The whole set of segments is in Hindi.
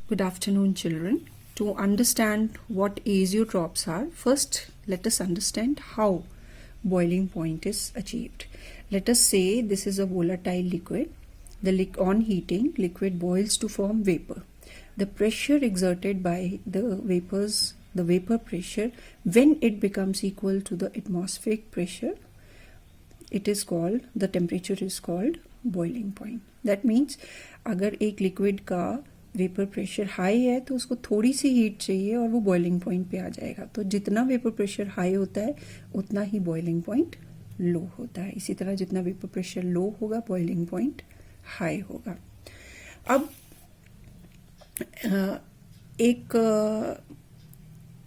Good afternoon, children. To understand what azeotrophs are, first let us understand how boiling point is achieved. Let us say this is a volatile liquid. On heating, liquid boils to form vapor. The pressure exerted by the vapor pressure, when it becomes equal to the atmospheric pressure, the temperature is called boiling point. That means अगर एक लिक्विड का वेपर प्रेशर हाई है तो उसको थोड़ी सी हीट चाहिए और वो बॉइलिंग पॉइंट पे आ जाएगा. तो जितना वेपर प्रेशर हाई होता है उतना ही बॉइलिंग पॉइंट लो होता है. इसी तरह जितना वेपर प्रेशर लो होगा बॉइलिंग पॉइंट हाई होगा. अब एक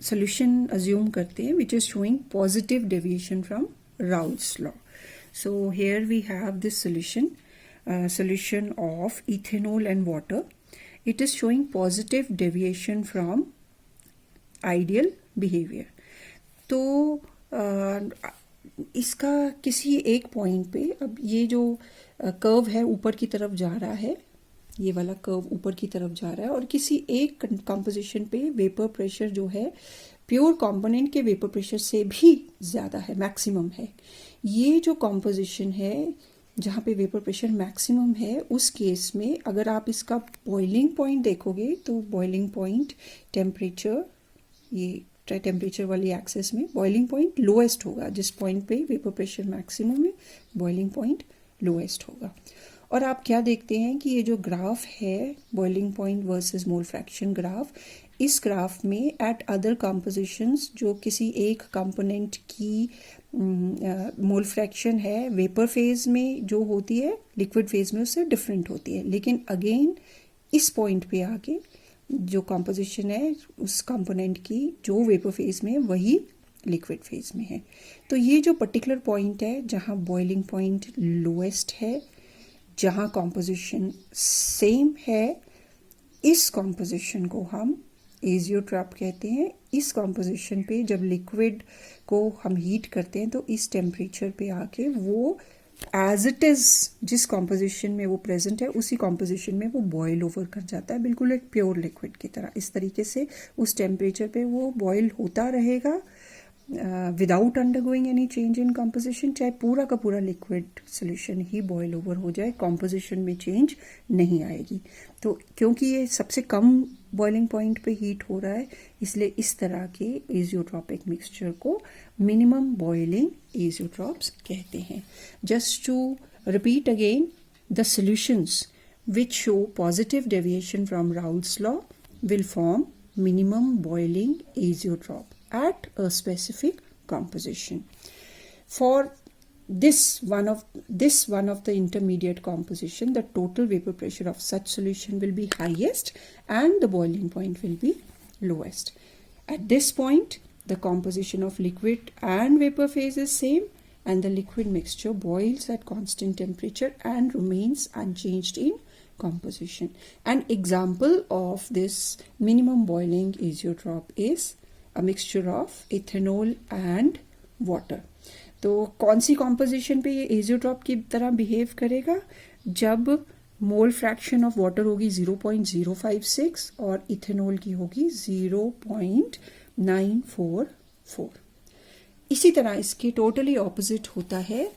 सोल्यूशन अज्यूम करते हैं which is showing positive deviation from Raoult's law. So here we have this solution of ethanol and water. It is showing positive deviation from ideal behavior. तो इसका किसी एक पॉइंट पे, अब ये जो कर्व है ऊपर की तरफ जा रहा है, ये वाला कर्व ऊपर की तरफ जा रहा है और किसी एक कंपोजिशन पे वेपर प्रेशर जो है प्योर कंपोनेंट के वेपर प्रेशर से भी ज़्यादा है, मैक्सिमम है. ये जो कॉम्पोजिशन है जहाँ पे वेपर प्रेशर मैक्सिमम है, उस केस में अगर आप इसका बॉइलिंग पॉइंट देखोगे तो बॉइलिंग पॉइंट टेम्परेचर, ये टेम्परेचर वाली एक्सेस में बॉइलिंग पॉइंट लोएस्ट होगा. जिस पॉइंट पे वेपर प्रेशर मैक्सिमम है बॉइलिंग पॉइंट लोएस्ट होगा. और आप क्या देखते हैं कि ये जो ग्राफ है boiling point versus mole fraction graph, इस ग्राफ में एट अदर कंपोजिशंस जो किसी एक कंपोनेंट की मोल फ्रैक्शन है वेपर फेज में जो होती है लिक्विड फेज में उससे डिफरेंट होती है. लेकिन अगेन इस पॉइंट पे आके जो कंपोजिशन है उस कंपोनेंट की जो वेपर फेज में वही लिक्विड फेज में है. तो ये जो पर्टिकुलर पॉइंट है जहाँ बॉइलिंग पॉइंट लोएस्ट है, जहाँ कंपोजिशन सेम है, इस कंपोजिशन को हम एजियोट्रॉप कहते हैं. इस कंपोजिशन पे जब लिक्विड को हम हीट करते हैं तो इस टेम्परेचर पे आके वो एज इट इज़ जिस कंपोजिशन में वो प्रेजेंट है उसी कंपोजिशन में वो बॉयल ओवर कर जाता है, बिल्कुल एक प्योर लिक्विड की तरह. इस तरीके से उस टेम्परेचर पे वो बॉयल होता रहेगा without undergoing any change in composition. चाहे पूरा का पूरा लिक्विड सोल्यूशन ही बॉयल ओवर हो जाए, कंपोजिशन में चेंज नहीं आएगी. तो क्योंकि ये सबसे कम बॉइलिंग पॉइंट पे हीट हो रहा है, इसलिए इस तरह के एजियोट्रॉपिक मिक्सचर को मिनिमम बॉइलिंग एजियोट्रॉप्स कहते हैं. Just to repeat again, the solutions which show positive deviation from Raoult's law will form minimum boiling azeotrope at a specific composition. For this one of the intermediate composition, the total vapor pressure of such solution will be highest and the boiling point will be lowest. At this point, the composition of liquid and vapor phase is same and the liquid mixture boils at constant temperature and remains unchanged in composition. An example of this minimum boiling azeotrope is a mixture of ethanol and water. तो कौन सी कॉम्पोजिशन पे ये एजियोट्रॉप की तरह बिहेव करेगा? जब मोल फ्रैक्शन ऑफ वाटर होगी 0.056 और इथेनॉल की होगी 0.944. इसी तरह इसके टोटली ऑपोजिट होता है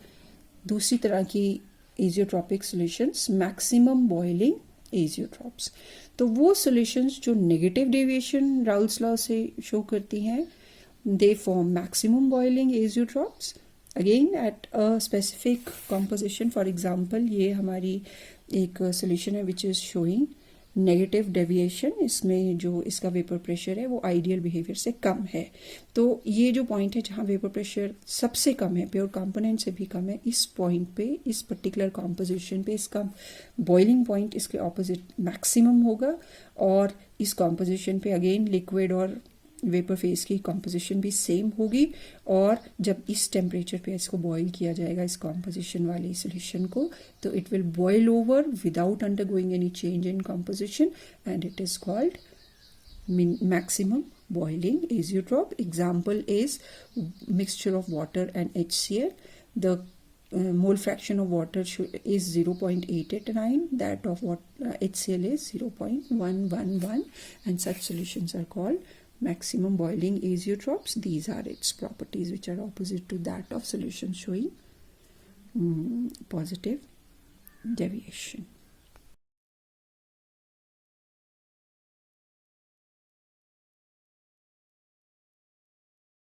दूसरी तरह की azeotropic solutions, maximum boiling azeotropes. तो वो सॉल्यूशंस जो नेगेटिव डेविएशन राउल्स लॉ से शो करती हैं, they form maximum boiling azeotropes again at a specific composition. For example ये हमारी एक सॉल्यूशन है which is showing negative deviation. इसमें जो इसका वेपर प्रेशर है वो आइडियल बिहेवियर से कम है. तो ये जो पॉइंट है जहाँ वेपर प्रेशर सबसे कम है, प्योर कंपोनेंट से भी कम है, इस पॉइंट पे, इस पर्टिकुलर कंपोजिशन पे इसका बॉइलिंग पॉइंट इसके ऑपोजिट मैक्सिमम होगा. और इस कंपोजिशन पे अगेन लिक्विड और वेपर फेज की कंपोजिशन भी सेम होगी. और जब इस टेम्परेचर पे इसको बॉईल किया जाएगा इस कंपोजिशन वाली सॉल्यूशन को, तो it will boil over without undergoing any change in composition and it is called maximum boiling azeotrope. Example is mixture of water and HCl. The mole fraction of water is 0.889, that of what HCl is 0.111, and such solutions are called maximum boiling azeotropes. These are its properties, which are opposite to that of solutions showing positive deviation.